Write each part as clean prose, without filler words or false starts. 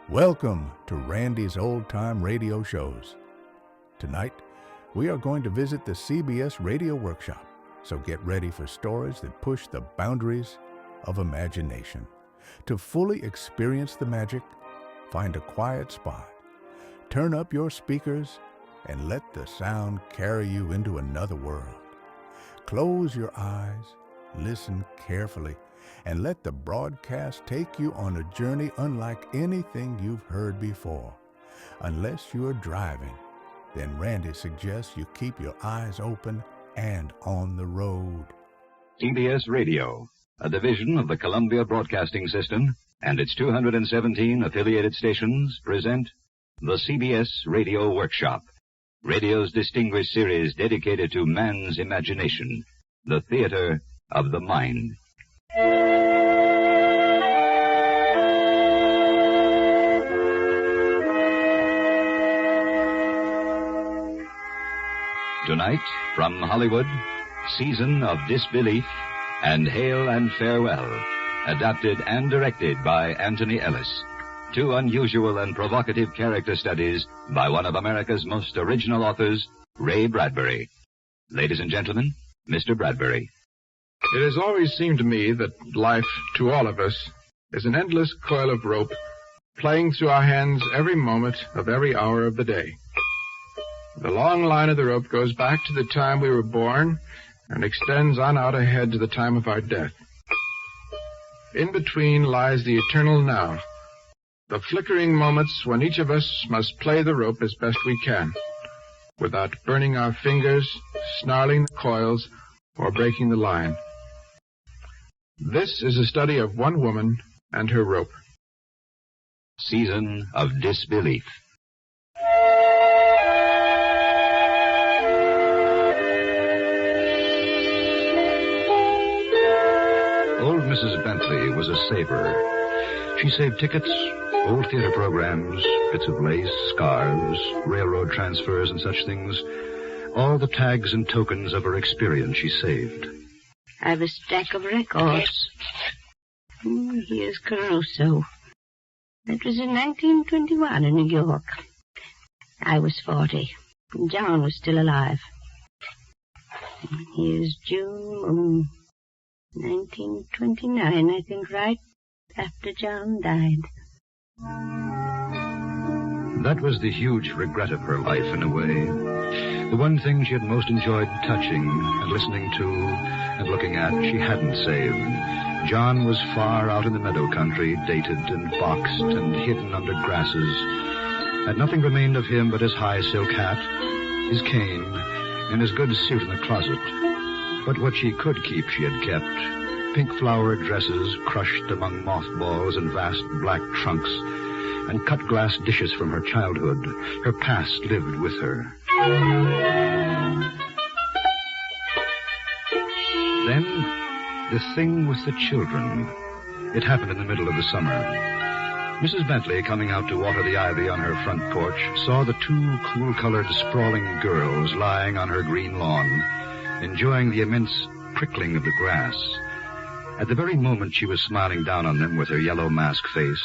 Welcome to Randy's Old Time Radio Shows. Tonight, we are going to visit the CBS Radio Workshop, so get ready for stories that push the boundaries of imagination. To fully experience the magic, find a quiet spot, turn up your speakers, and let the sound carry you into another world. Close your eyes, listen carefully, and let the broadcast take you on a journey unlike anything you've heard before. Unless you're driving, then Randy suggests you keep your eyes open and on the road. CBS Radio, a division of the Columbia Broadcasting System, and its 217 affiliated stations present the CBS Radio Workshop, radio's distinguished series dedicated to man's imagination, the theater of the mind. Tonight, from Hollywood, Season of Disbelief and Hail and Farewell, adapted and directed by Anthony Ellis. Two unusual and provocative character studies by one of America's most original authors, Ray Bradbury. Ladies and gentlemen, Mr. Bradbury. It has always seemed to me that life, to all of us, is an endless coil of rope playing through our hands every moment of every hour of the day. The long line of the rope goes back to the time we were born and extends on out ahead to the time of our death. In between lies the eternal now, the flickering moments when each of us must play the rope as best we can, without burning our fingers, snarling the coils, or breaking the line. This is a study of one woman and her rope. Season of Disbelief. Old Mrs. Bentley was a saver. She saved tickets, old theater programs, bits of lace, scarves, railroad transfers, and such things. All the tags and tokens of her experience she saved. I have a stack of records. Here's Caruso. That was in 1921 in New York. I was 40. John was still alive. Here's June 1929, I think, right after John died. That was the huge regret of her life, in a way. The one thing she had most enjoyed touching and listening to and looking at, she hadn't saved. John was far out in the meadow country, dated and boxed and hidden under grasses. And nothing remained of him but his high silk hat, his cane, and his good suit in the closet. But what she could keep she had kept. Pink-flowered dresses crushed among mothballs and vast black trunks, and cut glass dishes from her childhood. Her past lived with her. Then, the thing with the children. It happened in the middle of the summer. Mrs. Bentley, coming out to water the ivy on her front porch, saw the two cool-colored, sprawling girls lying on her green lawn, enjoying the immense prickling of the grass. At the very moment she was smiling down on them with her yellow mask face,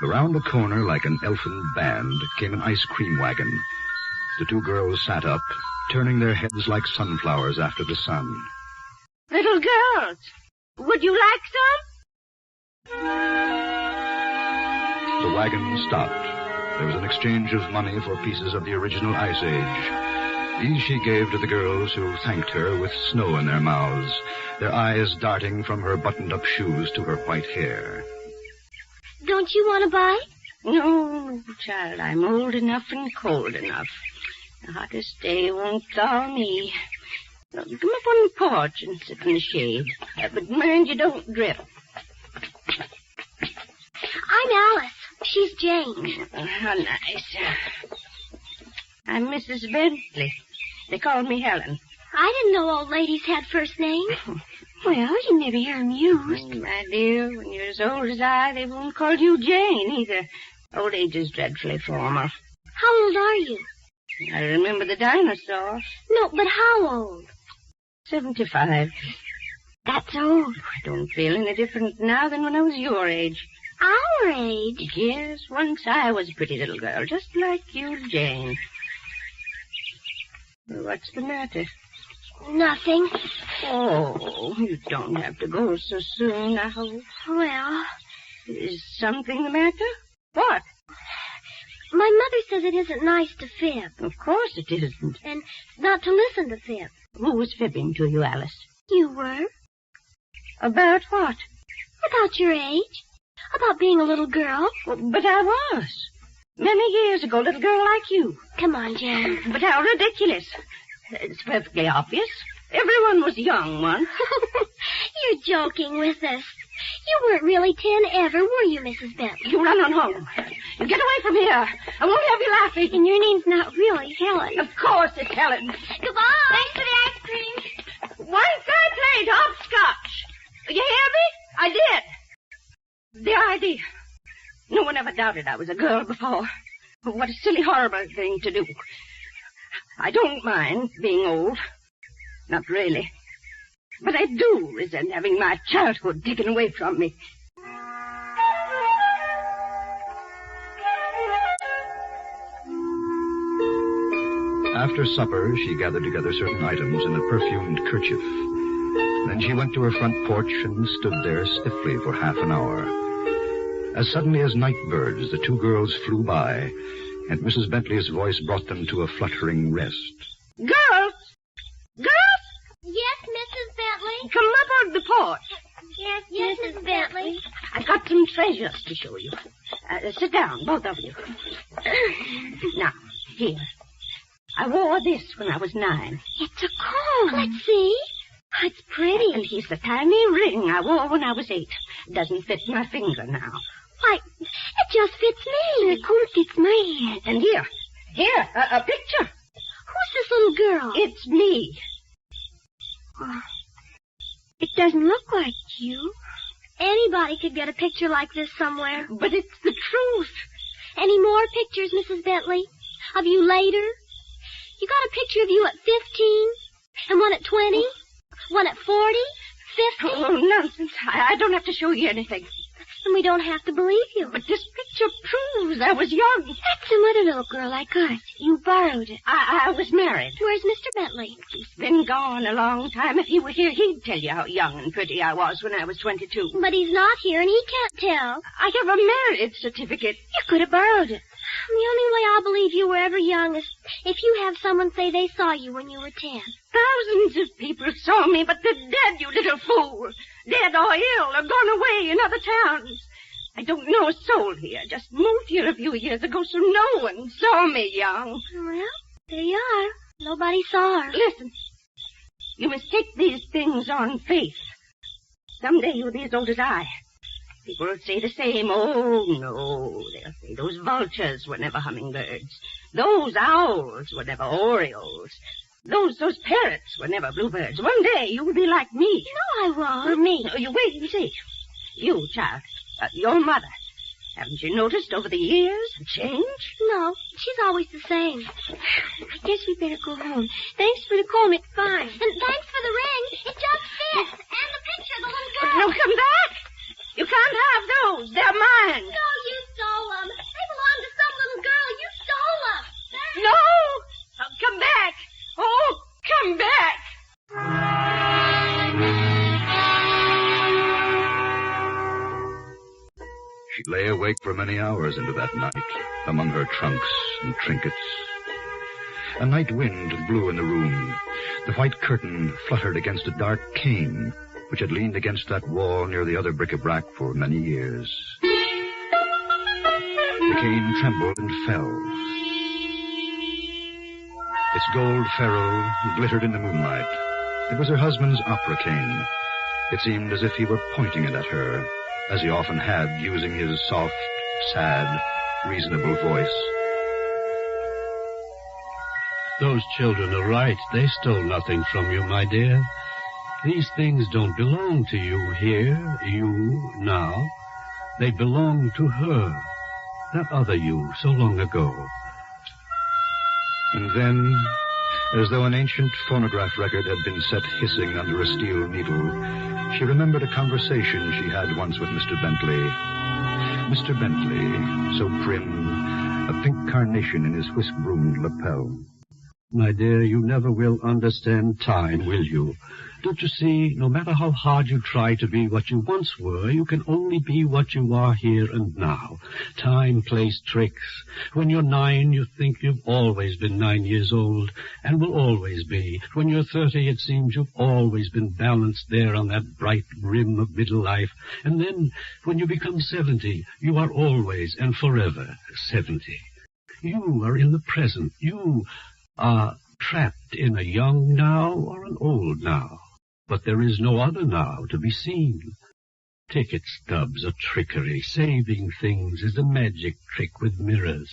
around the corner, like an elfin band, came an ice cream wagon. The two girls sat up, turning their heads like sunflowers after the sun. Little girls, would you like some? The wagon stopped. There was an exchange of money for pieces of the original Ice Age. These she gave to the girls, who thanked her with snow in their mouths, their eyes darting from her buttoned-up shoes to her white hair. Don't you want to buy? No, child, I'm old enough and cold enough. The hottest day won't thaw me. Now, come up on the porch and sit in the shade. But mind you don't drip. I'm Alice. She's Jane. How nice. I'm Mrs. Bentley. They call me Helen. I didn't know old ladies had first names. Well, you never hear them used. My dear, when you're as old as I, they won't call you Jane either. Old age is dreadfully formal. How old are you? I remember the dinosaurs. No, but how old? 75. That's old. I don't feel any different now than when I was your age. our age. Yes, once I was a pretty little girl, just like you, Jane. What's the matter? Nothing. Oh, you don't have to go so soon now. Well, Is something the matter? What? my mother says it isn't nice to fib, Of course it isn't. and not to listen to fib. Who was fibbing to you, Alice? You were? About what? About your age. About being a little girl. Well, but I was. Many years ago, little girl like you. Come on, Jan. But how ridiculous. It's perfectly obvious. Everyone was young once. You're joking with us. You weren't really 10 ever, were you, Mrs. Bentley? You run on home. You get away from here. I won't have you laughing. And your name's not really Helen. Of course it's Helen. Goodbye. Thanks for the ice cream. Once I played hopscotch. You hear me? I did. The idea. No one ever doubted I was a girl before. What a silly, horrible thing to do. I don't mind being old. Not really. But I do resent having my childhood taken away from me. After supper, she gathered together certain items in a perfumed kerchief. Then she went to her front porch and stood there stiffly for half an hour. As suddenly as night birds, the two girls flew by, and Mrs. Bentley's voice brought them to a fluttering rest. Girls! Girls! Yes, Mrs. Bentley? Come up on the porch. Yes, Mrs. Bentley. I've got some treasures to show you. Sit down, both of you. Now, here. I wore this when I was 9. It's a comb. Let's see. It's pretty. And here's the tiny ring I wore when I was 8. Doesn't fit my finger now. Why, it just fits me. The comb fits my head. And here, a picture. Who's this little girl? It's me. Oh, it doesn't look like you. Anybody could get a picture like this somewhere. But it's the truth. Any more pictures, Mrs. Bentley? Of you later? You got a picture of you at 15, and one at 20, one at 40, 50. Oh, nonsense. I don't have to show you anything. And we don't have to believe you. But this picture proves I was young. That's some other little girl like us. You borrowed it. I was married. Where's Mr. Bentley? He's been gone a long time. If he were here, he'd tell you how young and pretty I was when I was 22. But he's not here, and he can't tell. I have a marriage certificate. You could have borrowed it. The only way I'll believe you were ever young is if you have someone say they saw you when you were 10. Thousands of people saw me, but they're dead, you little fool. Dead or ill or gone away in other towns. I don't know a soul here. Just moved here a few years ago, so no one saw me young. Well, there you are. Nobody saw her. Listen, you must take these things on faith. Someday you'll be as old as I. People will say the same. Oh, no, they'll say those vultures were never hummingbirds. Those owls were never orioles. Those parrots were never bluebirds. One day you'll be like me. No, I won't. Or me. Oh, you wait and see. You, child, your mother. Haven't you noticed over the years a change? No, she's always the same. I guess we better go home. Thanks for the comb, it's fine. And thanks for the ring. It just fits. And the picture of the little girl. No, come back. You can't have those. They're mine. No, you stole them. They belong to some little girl. You stole them. No! Come back. Oh, come back. She lay awake for many hours into that night, among her trunks and trinkets. A night wind blew in the room. The white curtain fluttered against a dark cane, which had leaned against that wall near the other bric-a-brac for many years. The cane trembled and fell. Its gold ferrule glittered in the moonlight. It was her husband's opera cane. It seemed as if he were pointing it at her, as he often had, using his soft, sad, reasonable voice. Those children are right. They stole nothing from you, my dear. These things don't belong to you here, you, now. They belong to her, that other you, so long ago. And then, as though an ancient phonograph record had been set hissing under a steel needle, she remembered a conversation she had once with Mr. Bentley. Mr. Bentley, so prim, a pink carnation in his whisk-broomed lapel. My dear, you never will understand time, will you? Don't you see, no matter how hard you try to be what you once were, you can only be what you are here and now. Time plays tricks. When you're 9, you think you've always been 9 years old, and will always be. When you're 30, it seems you've always been balanced there on that bright rim of middle life. And then, when you become 70, you are always and forever 70. You are in the present. You are trapped in a young now or an old now. But there is no other now to be seen. Ticket stubs are trickery. Saving things is a magic trick with mirrors.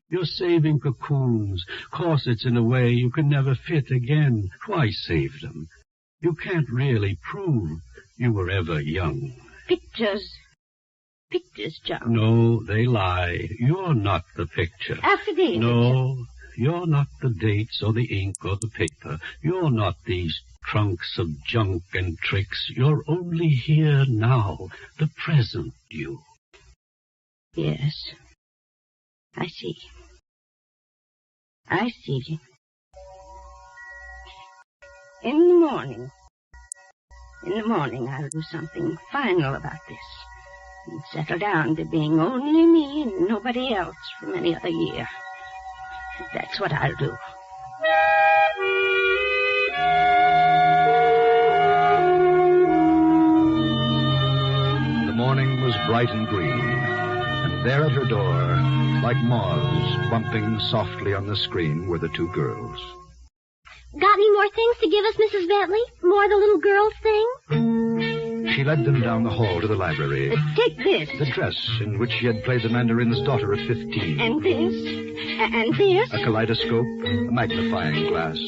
You're saving cocoons, corsets in a way you can never fit again. Why save them? You can't really prove you were ever young. Pictures, John. No, they lie. You're not the picture. Affidavits. No, you're not the dates or the ink or the paper. You're not these trunks of junk and tricks. You're only here now, the present you. Yes, I see. In the morning I'll do something final about this and settle down to being only me and nobody else for many other year. That's what I'll do. The morning was bright and green, and there at her door, like moths bumping softly on the screen, were the two girls. Got any more things to give us, Mrs. Bentley? More of the little girls thing? She led them down the hall to the library. Take this. The dress in which she had played the mandarin's daughter at 15. And this. And this. A kaleidoscope, a magnifying glass.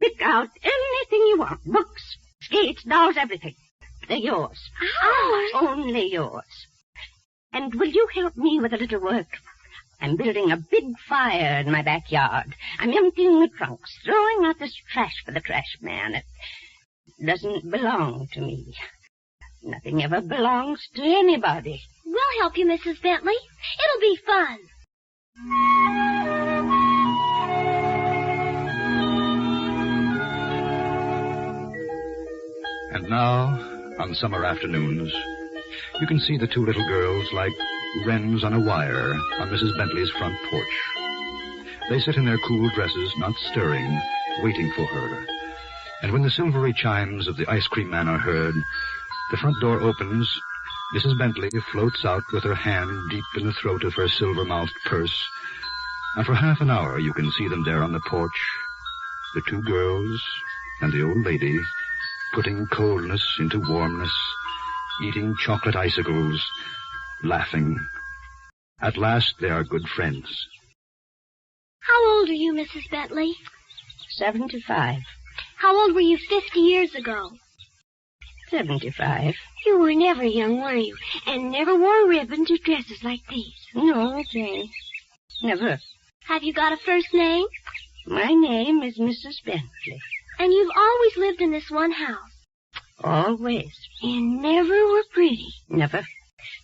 Pick out anything you want. Books, skates, dolls, everything. They're yours. Ours? Only yours. And will you help me with a little work? I'm building a big fire in my backyard. I'm emptying the trunks, throwing out this trash for the trash man. It doesn't belong to me. Nothing ever belongs to anybody. We'll help you, Mrs. Bentley. It'll be fun. And now, on summer afternoons, you can see the two little girls like wrens on a wire on Mrs. Bentley's front porch. They sit in their cool dresses, not stirring, waiting for her. And when the silvery chimes of the ice cream man are heard, the front door opens, Mrs. Bentley floats out with her hand deep in the throat of her silver-mouthed purse, and for half an hour you can see them there on the porch, the two girls and the old lady, putting coldness into warmness, eating chocolate icicles, laughing. At last they are good friends. How old are you, Mrs. Bentley? 75. How old were you 50 years ago? 75. You were never young, were you? And never wore ribbons or dresses like these? No, Jane. Never. Have you got a first name? My name is Mrs. Bentley. And you've always lived in this one house? Always. And never were pretty? Never.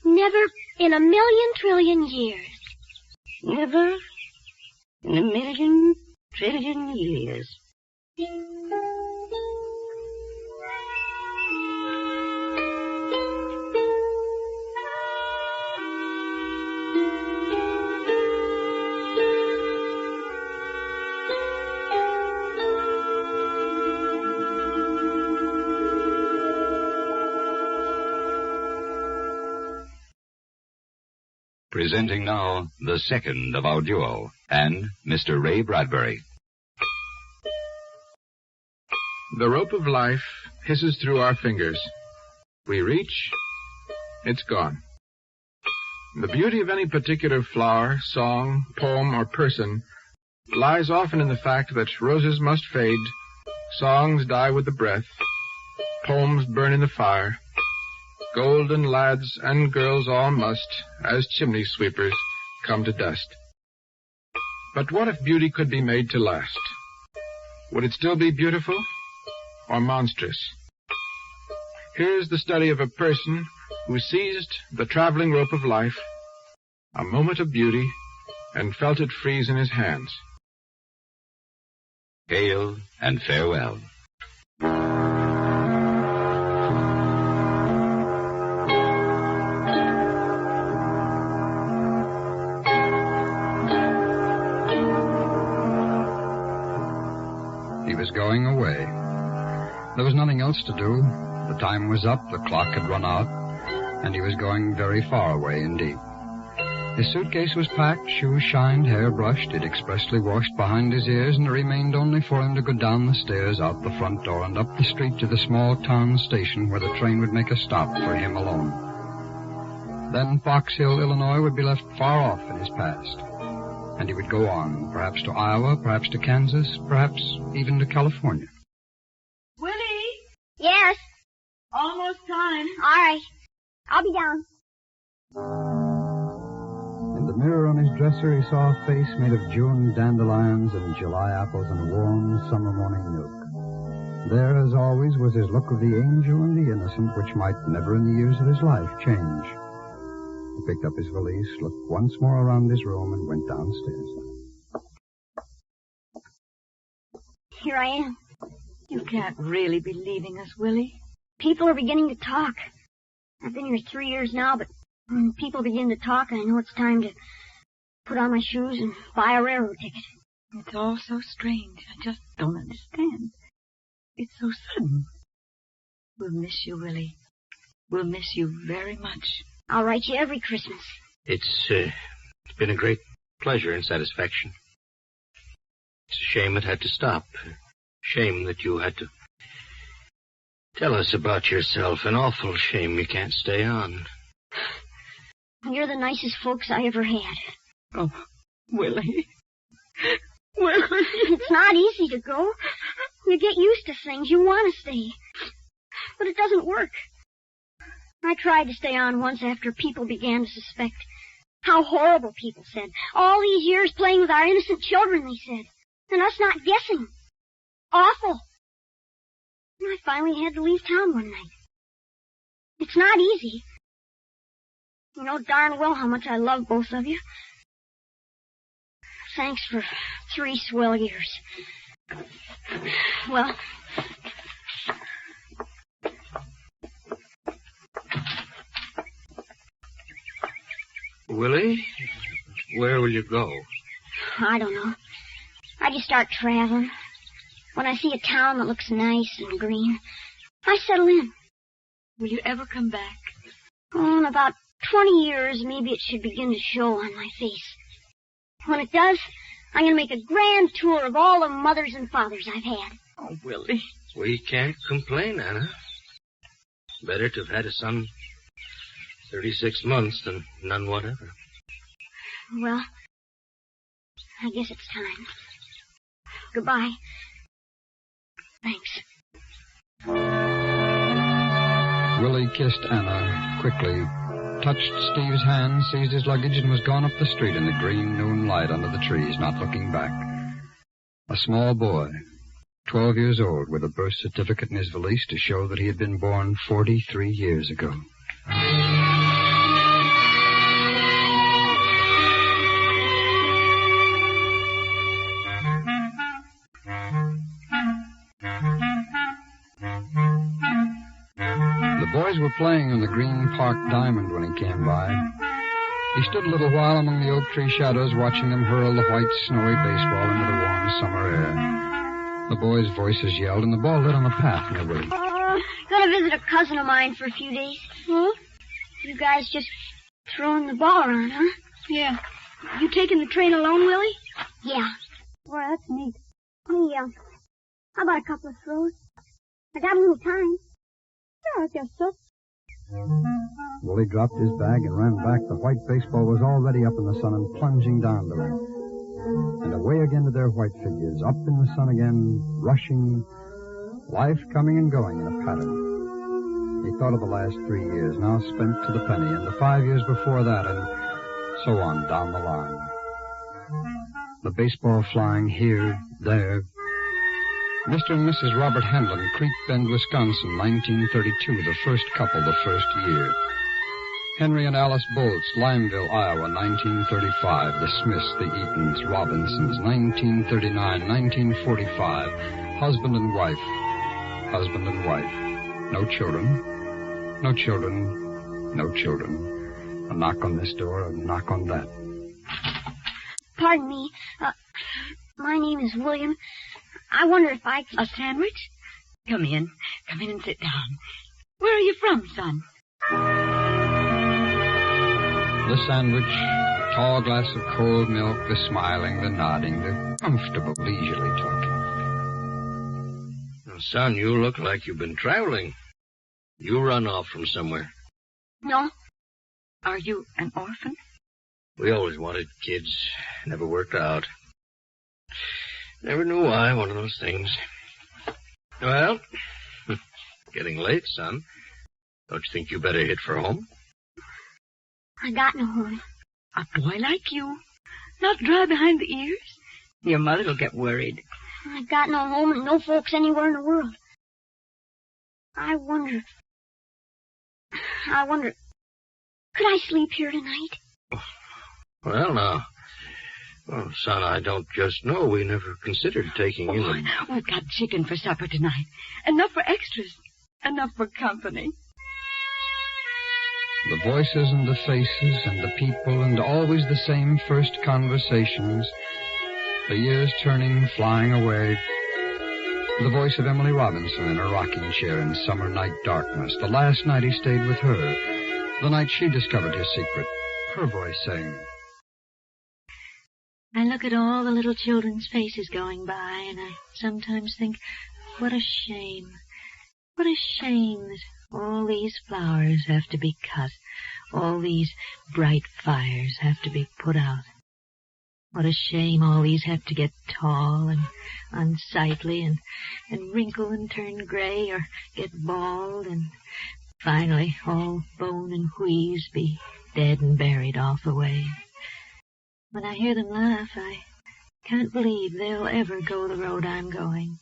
Never in a million trillion years? Never in a million trillion years. Presenting now the second of our duo, and Mr. Ray Bradbury. The rope of life hisses through our fingers. We reach, it's gone. The beauty of any particular flower, song, poem, or person lies often in the fact that roses must fade, songs die with the breath, poems burn in the fire, golden lads and girls all must, as chimney sweepers, come to dust. But what if beauty could be made to last? Would it still be beautiful or monstrous? Here's the study of a person who seized the traveling rope of life a moment of beauty, and felt it freeze in his hands. Hail and farewell. He was going away. There was nothing else to do. The time was up, the clock had run out, and he was going very far away indeed. His suitcase was packed, shoes shined, hair brushed, it expressly washed behind his ears, and it remained only for him to go down the stairs, out the front door, and up the street to the small town station where the train would make a stop for him alone. Then Fox Hill, Illinois would be left far off in his past. And he would go on, perhaps to Iowa, perhaps to Kansas, perhaps even to California. Willie! Yes. Almost time. All right. I'll be down. In the mirror on his dresser, he saw a face made of June dandelions and July apples and warm summer morning milk. There, as always, was his look of the angel and the innocent, which might never in the years of his life change. He picked up his valise, looked once more around his room, and went downstairs. Here I am. You can't really be leaving us, Willie. People are beginning to talk. I've been here 3 years now, but when people begin to talk, I know it's time to put on my shoes and buy a railroad ticket. It's all so strange. I just don't understand. It's so sudden. We'll miss you, Willie. We'll miss you very much. I'll write you every Christmas. It's been a great pleasure and satisfaction. It's a shame it had to stop. Shame that you had to tell us about yourself. An awful shame you can't stay on. You're the nicest folks I ever had. Oh, Willie. Willie. It's not easy to go. You get used to things. You want to stay. But it doesn't work. I tried to stay on once after people began to suspect. How horrible people said. All these years playing with our innocent children, they said. And us not guessing. Awful. And I finally had to leave town one night. It's not easy. You know darn well how much I love both of you. Thanks for 3 swell years. Well... Willie, where will you go? I don't know. I just start traveling. When I see a town that looks nice and green, I settle in. Will you ever come back? Oh, in about 20 years, maybe it should begin to show on my face. When it does, I'm going to make a grand tour of all the mothers and fathers I've had. Oh, Willie. We can't complain, Anna. Better to have had a son 36 months than none whatever. Well, I guess it's time. Goodbye. Thanks. Willie kissed Anna quickly, touched Steve's hand, seized his luggage, and was gone up the street in the green noon light under the trees, not looking back. A small boy, 12 years old, with a birth certificate in his valise to show that he had been born 43 years ago. The boys were playing on the Green Park Diamond when he came by. He stood a little while among the oak tree shadows, watching them hurl the white, snowy baseball into the warm summer air. The boys' voices yelled, and the ball lit on a path near Willie. Gonna visit a cousin of mine for a few days. Huh? You guys just throwing the ball around, huh? Yeah. You taking the train alone, Willie? Yeah. Boy, that's neat. Oh, yeah. How about a couple of throws? I got a little time. Yeah, I guess so. Willie dropped his bag and ran back. The white baseball was already up in the sun and plunging down to them. And away again to their white figures, up in the sun again, rushing, life coming and going in a pattern. He thought of the last 3 years, now spent to the penny, and the 5 years before that, and so on down the line. The baseball flying here, there. Mr. and Mrs. Robert Handlin, Creek Bend, Wisconsin, 1932, the first couple, the first year. Henry and Alice Bolts, Limeville, Iowa, 1935. The Smiths, the Eatons, Robinsons, 1939, 1945. Husband and wife. Husband and wife. No children. No children. No children. A knock on this door, a knock on that. Pardon me. My name is William. I wonder if I could... A sandwich? Come in. Come in and sit down. Where are you from, son? The sandwich, a tall glass of cold milk, the smiling, the nodding, the comfortable, leisurely talking. Well, son, you look like you've been traveling. You run off from somewhere. No. Are you an orphan? We always wanted kids. Never worked out. Never knew why, one of those things. Well, getting late, son. Don't you think you better hit for home? I got no home. A boy like you? Not dry behind the ears? Your mother will get worried. I got no home and no folks anywhere in the world. I wonder, could I sleep here tonight? Well, now. Well, son, I don't just know. We never considered taking in... We've got chicken for supper tonight. Enough for extras. Enough for company. The voices and the faces and the people and always the same first conversations. The years turning, flying away. The voice of Emily Robinson in her rocking chair in summer night darkness. The last night he stayed with her. The night she discovered his secret. Her voice saying... I look at all the little children's faces going by, and I sometimes think, what a shame. What a shame that all these flowers have to be cut. All these bright fires have to be put out. What a shame all these have to get tall and unsightly and wrinkle and turn gray or get bald and finally all bone and wheeze be dead and buried off away. When I hear them laugh, I can't believe they'll ever go the road I'm going.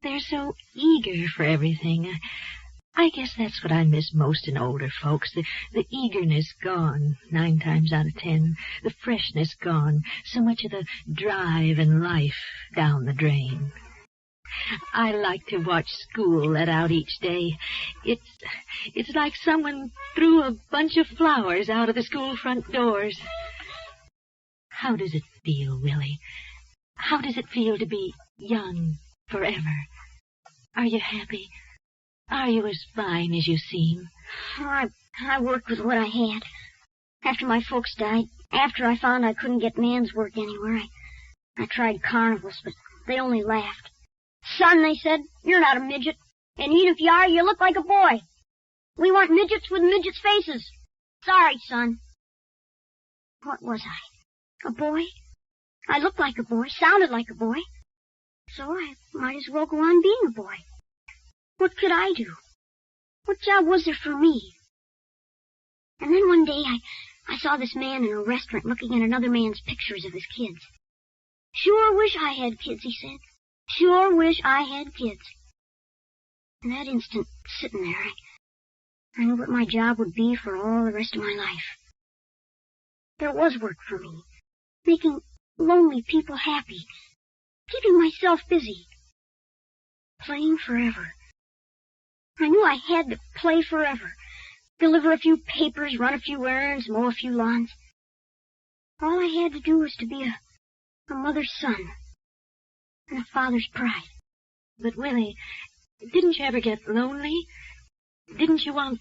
They're so eager for everything. I guess that's what I miss most in older folks. The eagerness gone, 9 times out of 10. The freshness gone. So much of the drive and life down the drain. I like to watch school let out each day. It's like someone threw a bunch of flowers out of the school front doors. How does it feel, Willie? How does it feel to be young forever? Are you happy? Are you as fine as you seem? I worked with what I had. After my folks died, after I found I couldn't get man's work anywhere, I tried carnivals, but they only laughed. Son, they said, you're not a midget. And even if you are, you look like a boy. We want midgets with midgets' faces. Sorry, son. What was I? A boy? I looked like a boy, sounded like a boy. So I might as well go on being a boy. What could I do? What job was there for me? And then one day I saw this man in a restaurant looking at another man's pictures of his kids. Sure wish I had kids, he said. Sure wish I had kids. In that instant, sitting there, I knew what my job would be for all the rest of my life. There was work for me. Making lonely people happy. Keeping myself busy. Playing forever. I knew I had to play forever. Deliver a few papers, run a few errands, mow a few lawns. All I had to do was to be a mother's son. And a father's pride. But, Willie, didn't you ever get lonely? Didn't you want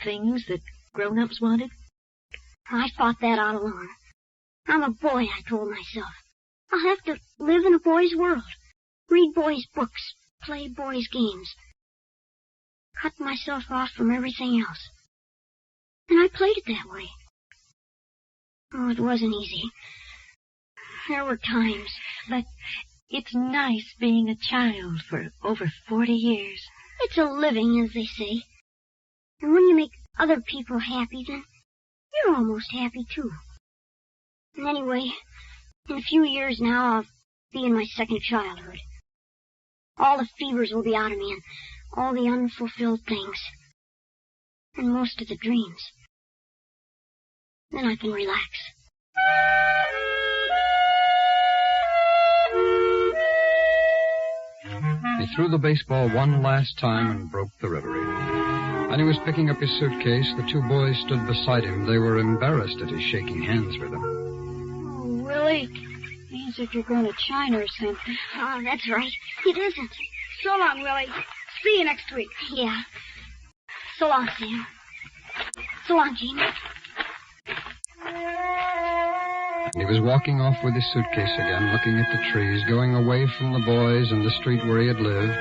things that grown-ups wanted? I fought that out alone. I'm a boy, I told myself. I'll have to live in a boy's world. Read boys' books. Play boys' games. Cut myself off from everything else. And I played it that way. Oh, it wasn't easy. There were times. But it's nice being a child for over 40 years. It's a living, as they say. And when you make other people happy, then you're almost happy, too. And anyway, in a few years now, I'll be in my second childhood. All the fevers will be out of me and all the unfulfilled things. and most of the dreams. Then I can relax. He threw the baseball one last time and broke the reverie. When he was picking up his suitcase, the two boys stood beside him. They were embarrassed at his shaking hands with them. Oh, Willie, means if you're going to China or something. Oh, that's right. It isn't. So long, Willie. See you next week. Yeah. So long, Sam. So long, Jean. He was walking off with his suitcase again, looking at the trees, going away from the boys and the street where he had lived.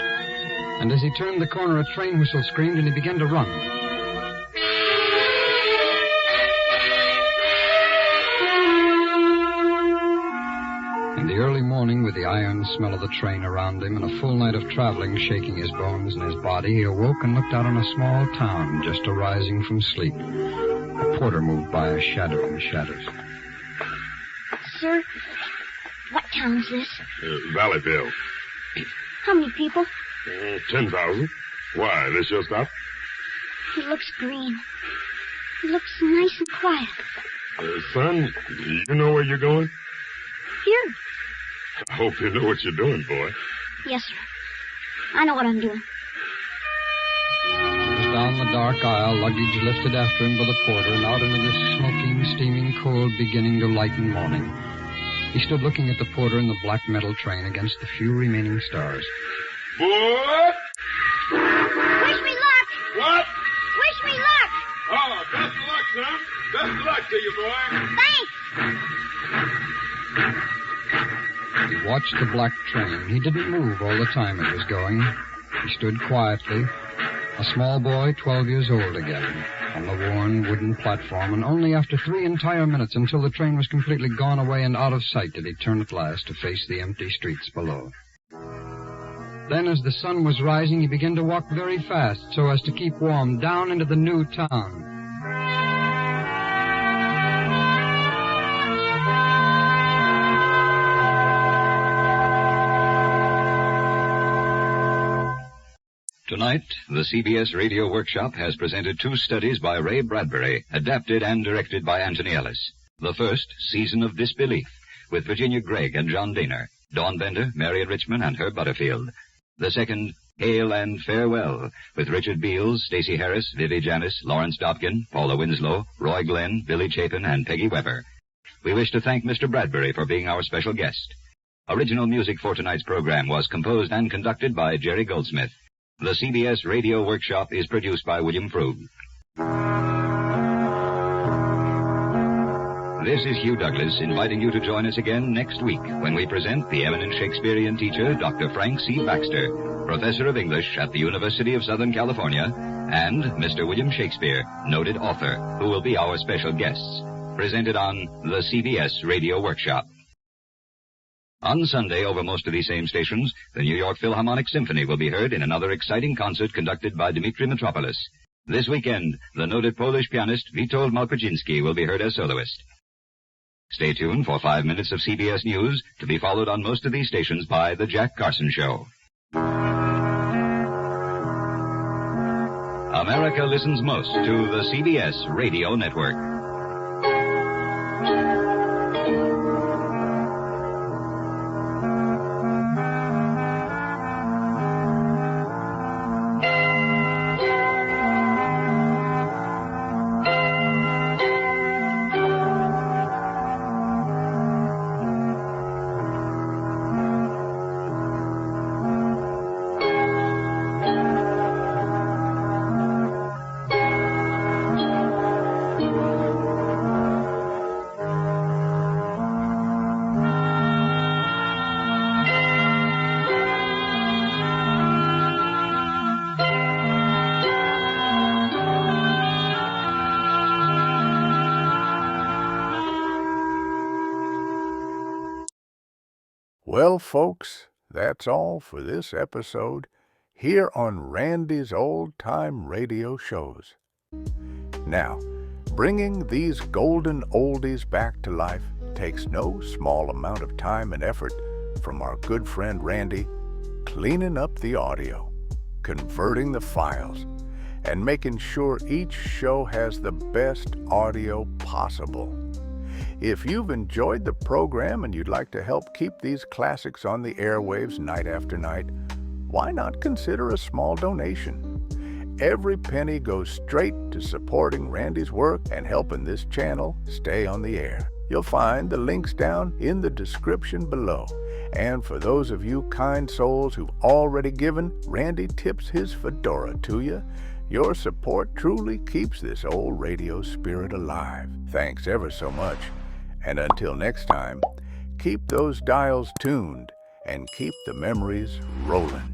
And as he turned the corner, a train whistle screamed, and he began to run. In the early morning, with the iron smell of the train around him and a full night of traveling shaking his bones and his body, he awoke and looked out on a small town just arising from sleep. A porter moved by, a shadow in the shadows. Sir, what town's this? Valleyville. How many people? 10,000. Why, this your stop? It looks green. It looks nice and quiet. Son, you know where you're going? Here. I hope you know what you're doing, boy. Yes, sir. I know what I'm doing. He was down the dark aisle, luggage lifted after him by the porter, and out into the smoking, steaming cold beginning to lighten morning. He stood looking at the porter and the black metal train against the few remaining stars. Boy! Wish me luck! What? Wish me luck! Oh, best of luck, son. Best of luck to you, boy. Thanks! He watched the black train. He didn't move all the time it was going. He stood quietly, a small boy, 12 years old again, on the worn wooden platform, and only after 3 entire minutes, until the train was completely gone away and out of sight, did he turn at last to face the empty streets below. Then, as the sun was rising, he began to walk very fast so as to keep warm down into the new town. Tonight, the CBS Radio Workshop has presented 2 studies by Ray Bradbury, adapted and directed by Anthony Ellis. The first, Season of Disbelief, with Virginia Gregg and John Daner, Dawn Bender, Marion Richmond, and Herb Butterfield. The second, Hail and Farewell, with Richard Beals, Stacey Harris, Vivi Janis, Lawrence Dobkin, Paula Winslow, Roy Glenn, Billy Chapin, and Peggy Weber. We wish to thank Mr. Bradbury for being our special guest. Original music for tonight's program was composed and conducted by Jerry Goldsmith. The CBS Radio Workshop is produced by William Frug. This is Hugh Douglas inviting you to join us again next week when we present the eminent Shakespearean teacher, Dr. Frank C. Baxter, professor of English at the University of Southern California, and Mr. William Shakespeare, noted author, who will be our special guests, presented on the CBS Radio Workshop. On Sunday, over most of these same stations, the New York Philharmonic Symphony will be heard in another exciting concert conducted by Dmitri Mitropoulos. This weekend, the noted Polish pianist Witold Malkoczynski will be heard as soloist. Stay tuned for 5 minutes of CBS News, to be followed on most of these stations by The Jack Carson Show. America listens most to the CBS Radio Network. Well, folks, that's all for this episode here on Randy's Old Time Radio Shows. Now, bringing these golden oldies back to life takes no small amount of time and effort from our good friend Randy, cleaning up the audio, converting the files, and making sure each show has the best audio possible. If you've enjoyed the program and you'd like to help keep these classics on the airwaves night after night, why not consider a small donation? Every penny goes straight to supporting Randy's work and helping this channel stay on the air. You'll find the links down in the description below. And for those of you kind souls who've already given, Randy tips his fedora to you. Your support truly keeps this old radio spirit alive. Thanks ever so much. And until next time, keep those dials tuned and keep the memories rolling.